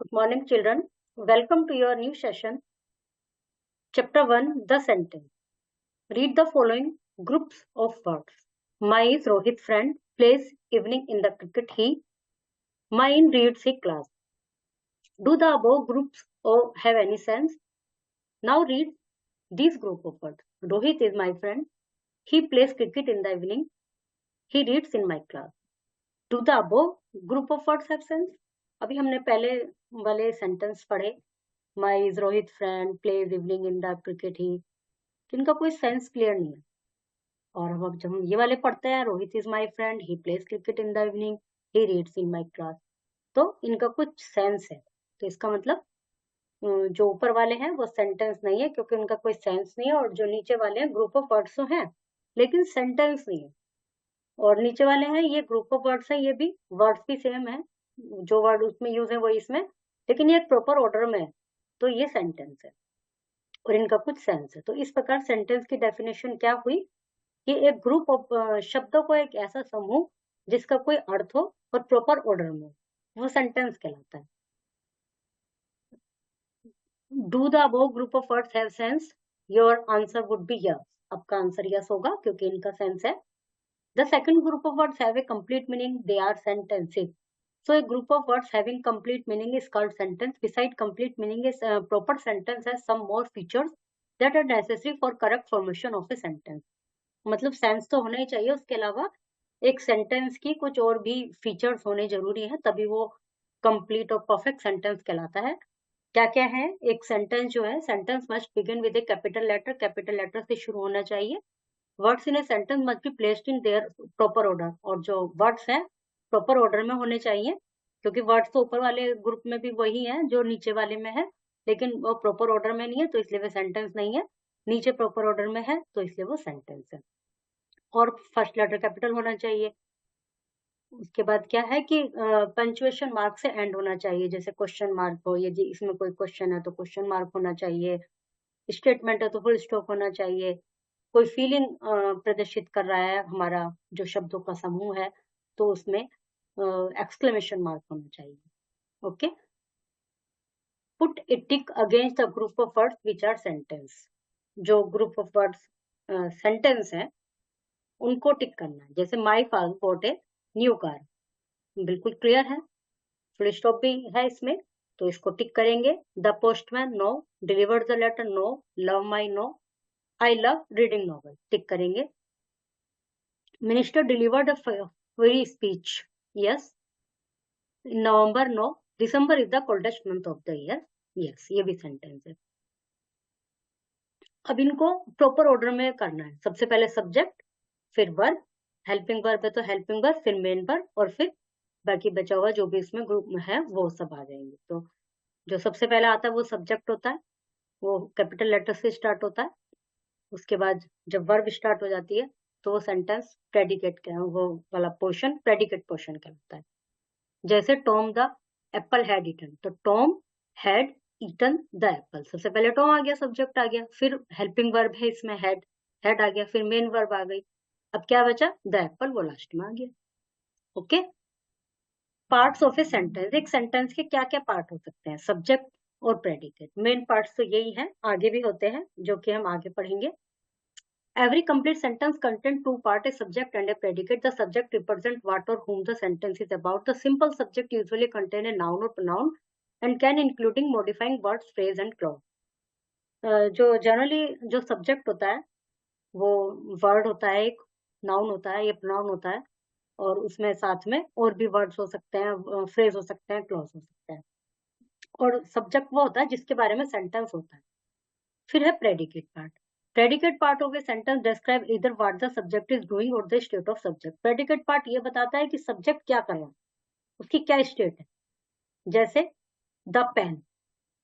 Good morning, children. Welcome to your new session. Chapter 1, The Sentence. Read the following groups of words. My is Rohit friend, plays evening in the cricket he. Mine reads he class. Do the above groups have any sense? Now read these group of words. Rohit is my friend. He plays cricket in the evening. He reads in my class. Do the above group of words have sense? अभी हमने पहले वाले sentence पढ़े. My is Rohit friend, plays evening in the cricket he. तो इनका कोई sense clear नहीं है. और अब जब हम ये वाले पढ़ते हैं, Rohit is my friend, he plays cricket in the evening, he reads in my class, तो इनका कुछ सेंस है. तो इसका मतलब जो ऊपर वाले हैं वो सेंटेंस नहीं है क्योंकि उनका कोई सेंस नहीं है, और जो नीचे वाले हैं ग्रुप ऑफ वर्ड्स तो हैं लेकिन सेंटेंस नहीं है. और नीचे वाले हैं ये ग्रुप ऑफ वर्ड्स है, ये भी वर्ड्स भी सेम है, जो वर्ड उसमें यूज है वो इसमें, लेकिन ये एक प्रॉपर ऑर्डर में है, तो ये सेंटेंस है और इनका कुछ सेंस है. तो इस प्रकार सेंटेंस की डेफिनेशन क्या हुई कि एक ग्रुप ऑफ शब्दों को, एक ऐसा समूह जिसका कोई अर्थ हो और प्रॉपर ऑर्डर में, वो सेंटेंस कहलाता है. Do the above group of words have sense? Your answer would be yes. आपका आंसर यस होगा क्योंकि इनका सेंस है. The second group of words have a complete meaning, they are sentences. So a group of words having complete meaning is called sentence. Beside complete meaning, is proper sentence has some more features that are necessary for correct formation of a sentence. मतलब sense तो होना ही चाहिए, उसके अलावा एक sentence की कुछ और भी फीचर्स होने जरूरी है, तभी वो कंप्लीट और परफेक्ट सेंटेंस कहलाता है. क्या क्या है? एक सेंटेंस जो है, sentence must begin with a capital letter, capital letter से शुरू होना चाहिए. Words in a sentence must be placed in their proper order, और जो वर्ड्स हैं प्रॉपर ऑर्डर में होने चाहिए, क्योंकि वर्ड्स तो ऊपर वाले ग्रुप में भी वही है जो नीचे वाले में है, लेकिन वो प्रॉपर ऑर्डर में नहीं है तो इसलिए वो सेंटेंस नहीं है. नीचे प्रॉपर ऑर्डर में है तो इसलिए वो सेंटेंस है. और फर्स्ट लेटर कैपिटल होना चाहिए. उसके बाद क्या है कि पंचुएशन मार्क से एंड होना चाहिए, जैसे क्वेश्चन मार्क हो, ये इसमें कोई क्वेश्चन है तो क्वेश्चन मार्क होना चाहिए. स्टेटमेंट है तो फुल स्टॉप होना चाहिए. कोई फीलिंग प्रदर्शित कर रहा है हमारा जो शब्दों का समूह है, तो उसमें एक्सक्लेमेशन मार्क होना चाहिए. Okay. Put a tick against the group of words which are sentence. जो ग्रुप ऑफ वर्ड्स सेंटेंस है उनको टिक करना है. जैसे my father bought a new car, बिल्कुल क्लियर है, फुल स्टॉप भी है इसमें, तो इसको टिक करेंगे. The postman no, delivered the letter no, love my no, I love reading novel, tick करेंगे. Minister delivered a free speech, yes. November no, December is the coldest month of the year, yes, ये भी sentence है. अब इनको proper order में करना है. सबसे पहले सब्जेक्ट, फिर वर्ब, हेल्पिंग वर्ब है तो हेल्पिंग वर्ब, फिर मेन वर्ब, और फिर बाकी बचा हुआ जो भी इसमें ग्रुप में है वो सब आ जाएंगे. तो जो सबसे पहले आता है वो सब्जेक्ट होता है, वो कैपिटल लेटर से स्टार्ट होता है. उसके बाद जब वर्ब स्टार्ट हो जाती है तो वो सेंटेंस प्रेडिकेट, वो वाला पोर्शन प्रेडिकेट पोर्शन कहलाता है. जैसे Tom the apple had eaten, तो Tom had eaten the apple, सबसे पहले टॉम आ गया, सब्जेक्ट आ गया, फिर हेल्पिंग वर्ब है इसमें हैड, हैड आ गया, फिर मेन वर्ब आ गई. अब क्या बचा? द एप्पल, वो लास्ट में आ गया. Okay. Parts of a sentence. एक सेंटेंस के क्या क्या पार्ट हो सकते हैं? सब्जेक्ट और प्रेडिकेट. मेन पार्ट्स तो यही है, आगे भी होते हैं जो कि हम आगे पढ़ेंगे. Every complete sentence contains two parts, a subject and a predicate. The subject represents what or whom the sentence is about. The simple subject usually contains a noun or pronoun and can including modifying words, phrase and clause. जो generally जो subject होता है वो word होता है, एक noun होता है, ये प्रोनाउन होता है, और उसमें साथ में और भी वर्ड्स हो सकते हैं, फ्रेज हो सकते हैं, क्लॉज हो सकते हैं. और सब्जेक्ट वो होता है जिसके बारे में सेंटेंस होता है. फिर है predicate part. Predicate part of a sentence describe either what the subject is doing or the state of subject. Predicate part ये बताता है कि सब्जेक्ट क्या कर रहा है, उसकी क्या स्टेट है. जैसे द पेन,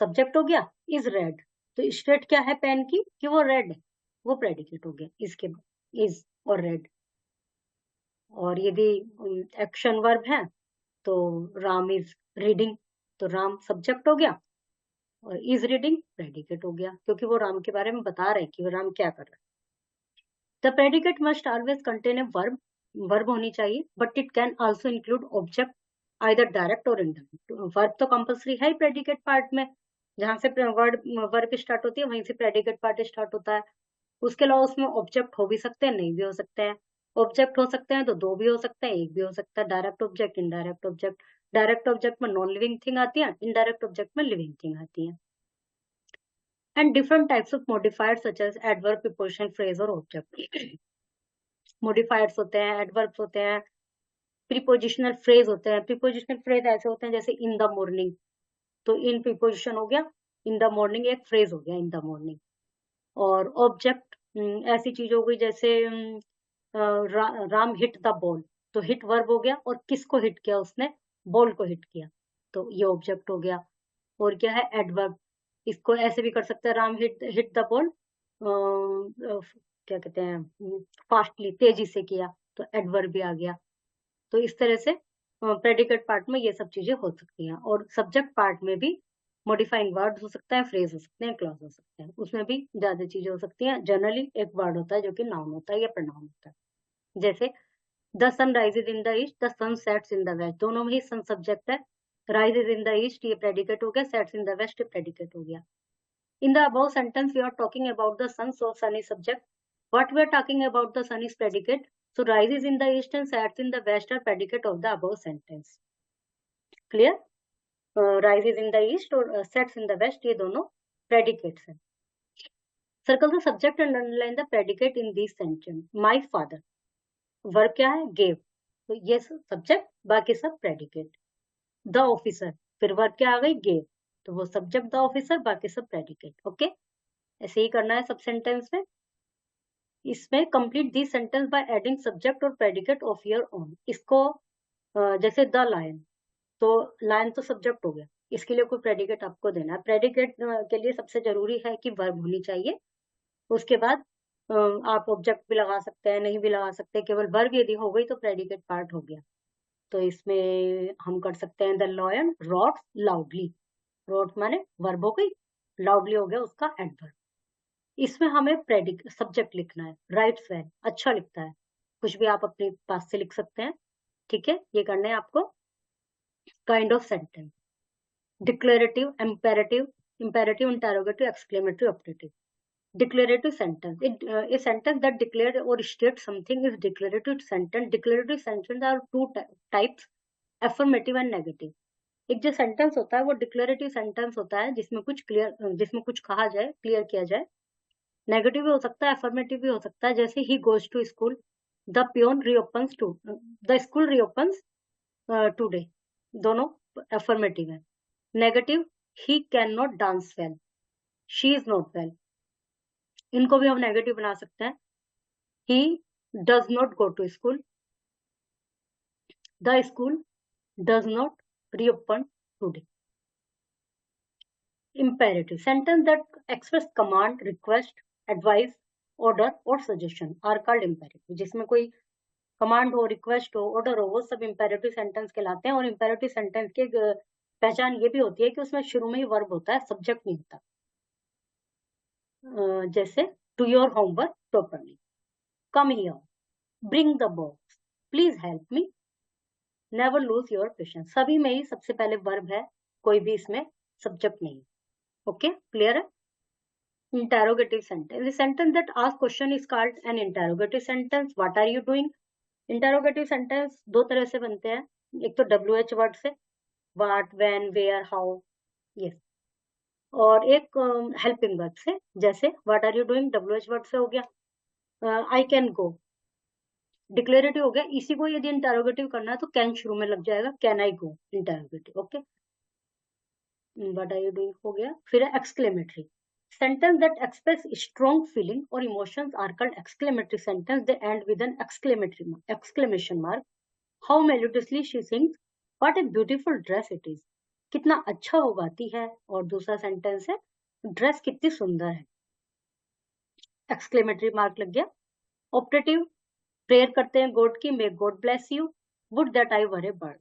सब्जेक्ट हो गया इज रेड, तो स्टेट क्या है पेन की कि वो रेड है, वो प्रेडिकेट हो गया इसके इज और रेड. और यदि एक्शन वर्ब है तो राम इज रीडिंग, तो राम सब्जेक्ट हो गया और इज रीडिंग प्रेडिकेट हो गया, क्योंकि वो राम के बारे में बता रहे कि वो राम क्या कर रहा है. The predicate must always contain a verb, verb होनी चाहिए, but it can also include object either direct और इनडायरेक्ट। वर्ब तो कंपल्सरी है ही प्रेडिकेट पार्ट में, जहां से वर्ब स्टार्ट होती है वहीं से प्रेडिकेट पार्ट स्टार्ट होता है। उसके अलावा उसमें ऑब्जेक्ट हो भी सकते हैं, नहीं भी हो सकते हैं। ऑब्जेक्ट हो सकते हैं तो दो भी हो सकते हैं, एक भी हो सकता है, direct object, indirect object. Direct object में नॉन लिविंग थिंग आती है, इनडायरेक्ट ऑब्जेक्ट में लिविंग थिंग आती है। And different types of modifier such as adverb, preposition, phrase और ऑब्जेक्ट। मॉडिफायर्स होते हैं, एडवर्ब्स होते हैं, प्रीपोजिशनल फ्रेज होते हैं। प्रीपोजिशनल फ्रेज ऐसे होते हैं जैसे इन द मॉर्निंग, तो इन प्रीपोजिशन हो गया, इन द मॉर्निंग एक फ्रेज हो गया, इन द मॉर्निंग। और ऑब्जेक्ट ऐसी चीज हो गई जैसे राम हिट द बॉल, तो हिट वर्ब हो गया, और किसको हिट किया उसने, बॉल को हिट किया, तो ये ऑब्जेक्ट हो गया। और क्या है, एडवर्ब। इसको ऐसे भी कर सकते हैं, राम हिट द बॉल क्या कहते हैं, फास्टली, तेजी से किया, तो एडवर्ब भी आ गया। तो इस तरह से प्रेडिकेट पार्ट में ये सब चीजें हो सकती हैं। और सब्जेक्ट पार्ट में भी मॉडिफाइंग वर्ड हो सकता है, फ्रेज हो सकते हैं, क्लॉज हो सकते हैं, उसमें भी ज्यादा चीजें हो सकती हैं। जनरली एक वर्ड होता है जो कि नाउन होता है या प्रोनाउन होता है। जैसे the sun rises in the east, the sun sets in the west, दोनों में ही सन सब्जेक्ट है। राइजेज इन द ईस्ट ये प्रेडिकेट हो गया, सेट्स इन द वेस्ट ये प्रेडिकेट हो गया। In the above sentence, we are talking about the sun, so sun is subject. What we are talking about the sun is predicate. So rises in the east and sets in the west are predicate of the above sentence. Clear? Rises in the east और sets in the west ये दोनों predicates हैं. Circle the subject and underline the predicate in these sentence. My father. Verb क्या है? Gave. तो ये subject, बाकी सब predicate. The officer. फिर verb क्या आ गई? Gave. तो वो subject the officer, बाकी सब predicate. Okay? ऐसे ही करना है सब सेंटेंस में। इसमें complete the sentence by adding subject और प्रेडिकेट ऑफ योर ओन। इसको जैसे द लायन, तो लायन तो सब्जेक्ट हो गया, इसके लिए कोई प्रेडिकेट आपको देना है। प्रेडिकेट के लिए सबसे जरूरी है कि वर्ब होनी चाहिए। उसके बाद आप ऑब्जेक्ट भी लगा सकते हैं, नहीं भी लगा सकते, केवल वर्ब यदि हो गई तो प्रेडिकेट पार्ट हो गया। तो इसमें हम कर सकते हैं the lion roars loudly, roar माने वर्ब हो गई, लाउडली हो गया उसका एडवर्ब। इसमें हमें सब्जेक्ट लिखना है, राइट्स वेल, अच्छा लिखता है, कुछ भी आप अपने पास से लिख सकते हैं। ठीक है, ये करना है आपको। Kind of sentence, declarative, imperative, interrogative, exclamatory, optative. Declarative sentence, a sentence that declares or states something is declarative sentence. Declarative sentence are two types, affirmative and negative. एक जो सेंटेंस होता है वो डिक्लेरेटिव सेंटेंस होता है जिसमें कुछ कहा जाए, क्लियर किया जाए। नेगेटिव भी हो सकता है, अफर्मेटिव भी हो सकता है। जैसे he goes to school, the peon reopens to, the school reopens today, दोनों अफर्मेटिव है। Negative, he can not dance well, she is not well, इनको भी हम नेगेटिव बना सकते हैं। He does not go to school, the school does not reopen today. Imperative, sentence that express command, request, advice, order और suggestion are called imperative. जिसमें कोई command हो, रिक्वेस्ट हो, ऑर्डर हो, वो सब इंपेरेटिव सेंटेंस कहलाते हैं। और इंपेरेटिव सेंटेंस की पहचान ये भी होती है कि उसमें शुरू में ही वर्ब होता है, सब्जेक्ट नहीं होता। जैसे do your homework properly, come here, bring the box, please help me, never lose your patience. सभी में ही सबसे पहले वर्ब है, कोई भी इसमें सब्जेक्ट नहीं। ओके, क्लियर है? Interrogative sentence, the sentence that asks question is called an interrogative sentence. What are you doing? Interrogative sentence दो तरह से बनते हैं, एक तो WH वर्ड से, what, when, where, how, yes, और एक हेल्पिंग वर्ब से, जैसे what are you doing, WH word से हो गया। I can go, डिक्लेरेटिव हो गया। इसी को यदि इंटरोगेटिव करना है तो कैन शुरू में लग जाएगा, can I go, interrogative. Okay, what are you doing हो गया। फिर exclamatory, sentence that express strong feeling or emotions are called exclamatory sentence. They end with an exclamation mark. How melodiously she sings, what a beautiful dress it is, कितना अच्छा वो गाती है। और दूसरा सेंटेंस है, ड्रेस कितनी सुंदर है, एक्सक्लेमेटरी मार्क लग गया। ऑप्टेटिव, प्रेयर करते हैं गॉड की, may God bless you, would that I were A bird.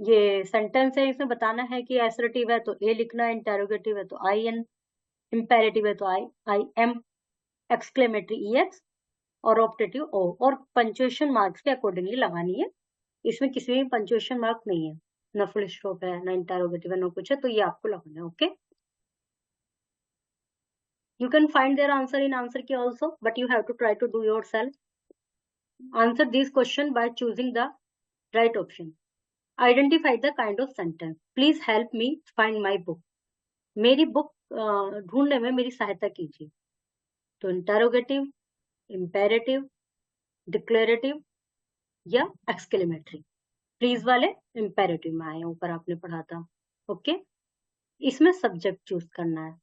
ये सेंटेंस है, इसमें बताना है कि एसरेटिव है तो ए लिखना है, इंटेरोगेटिव है तो आई एन, इंपेरेटिव है तो I am, exclamatory E x, और ऑप्टेटिव ओ, और पंक्चुएशन मार्क्स के अकॉर्डिंगली लगानी है। इसमें किसी में पंक्चुएशन मार्क नहीं है, ना फुल स्टॉप है, ना इंटरोगेटिव है, ना कुछ है, तो ये आपको लगाना है। Okay, you can find their answer in answer key also, but you have to try to do yourself. Answer this question by choosing the right option. Identify the kind of sentence. Please help me find my book. मेरी book ढूंढने में मेरी सहायता कीजिए। तो interrogative, imperative, declarative या exclamatory. Please वाले imperative में आए, ऊपर आपने पढ़ा था। ओके, इसमें सब्जेक्ट चूज करना है।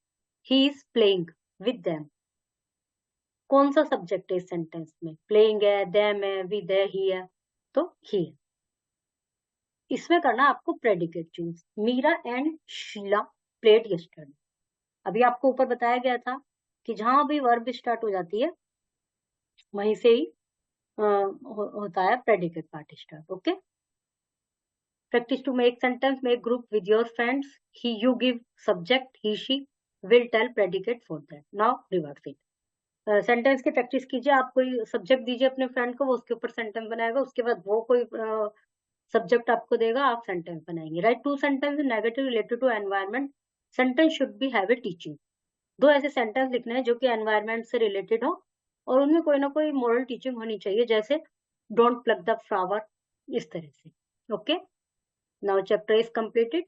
He is playing with them, कौन सा सब्जेक्ट है इस सेंटेंस में? प्लेइंग है, देम है, विद है, ही है, तो ही है। इसमें करना आपको predicate choose. Meera and Sheila played yesterday. अभी आपको ऊपर बताया गया था कि जहां भी वर्ब स्टार्ट हो जाती है वहीं से ही होता है predicate part start. Okay, practice to make sentence, make group with your friends. He, you give subject, he, she will tell predicate for that. Now reverse it. Sentence की प्रैक्टिस कीजिए। आप कोई सब्जेक्ट दीजिए अपने फ्रेंड को, वो उसके ऊपर सेंटेंस बनाएगा, उसके बाद वो कोई सब्जेक्ट आपको देगा, आप सेंटेंस बनाएंगे। Write two sentence negative related to environment. Sentence should be have a teaching. दो ऐसे सेंटेंस लिखने हैं जो कि एनवायरमेंट से रिलेटेड हो और उनमें कोई ना कोई मॉरल टीचिंग होनी चाहिए, जैसे डोंट प्लग द फ्लावर, इस तरह से। Okay, now chapter is completed.